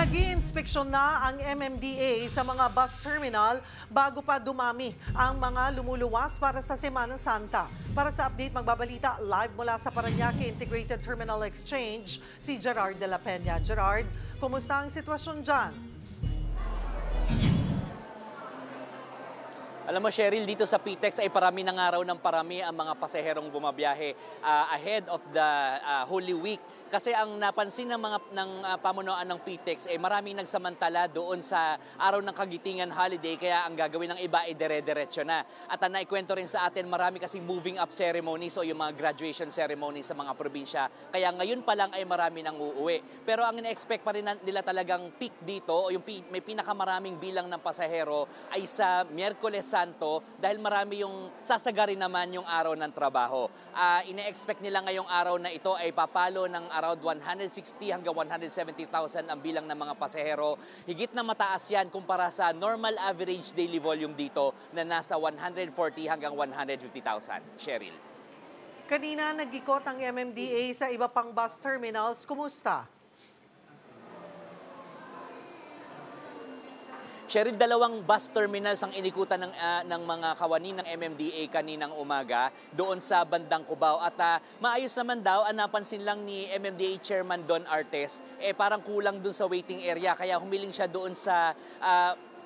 Nag-iinspeksyon na ang MMDA sa mga bus terminal bago pa dumami ang mga lumuluwas para sa Semana Santa. Para sa update, magbabalita live mula sa Parañaque Integrated Terminal Exchange, si Gerard de la Peña. Gerard, kumusta ang sitwasyon dyan? Alam mo, Cheryl, dito sa PTEX ay parami ng araw ng parami ang mga pasaherong bumabiyahe ahead of the Holy Week. Kasi ang napansin ng pamunuan ng PTEX ay maraming nagsamantala doon sa araw ng Kagitingan holiday, kaya ang gagawin ng iba ay dire-diretso na. At naikwento rin sa atin, marami kasing moving up ceremonies o yung mga graduation ceremonies sa mga probinsya. Kaya ngayon pa lang ay marami nang uuwi. Pero ang ina-expect pa rin nila talagang peak dito o yung may pinakamaraming bilang ng pasahero ay sa Miyerkules Santo dahil marami yung sasagarin naman yung araw ng trabaho. Ine-expect nila ngayong araw na ito ay papalo ng around 160 hanggang 170,000 ang bilang ng mga pasahero. Higit na mataas yan kumpara sa normal average daily volume dito na nasa 140 hanggang 150,000. Cheryl. Kanina nag-ikot ang MMDA sa iba pang bus terminals. Kumusta? Cheryl, dalawang bus terminals ang inikutan ng mga kawani ng MMDA kaninang umaga doon sa bandang Cubao. At maayos naman daw, napansin lang ni MMDA Chairman Don Artes, parang kulang doon sa waiting area. Kaya humiling siya doon sa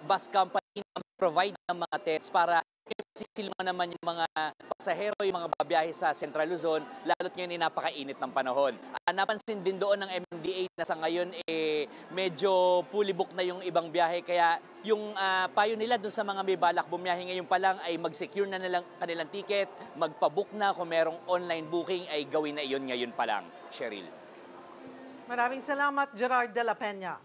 bus company na provide ng mga tents para sisilma naman yung mga pasahero, yung mga babiyahe sa Central Luzon, lalo't ngayon ay napakainit ng panahon. Napansin din doon ng MMDA na sa ngayon medyo fully book na yung ibang biyahe, kaya yung payo nila doon sa mga may balak bumiyahe ngayon pa lang ay mag-secure na nilang kanilang ticket, magpa-book na, kung merong online booking ay gawin na iyon ngayon pa lang. Cheryl. Maraming salamat, Gerard de la Peña.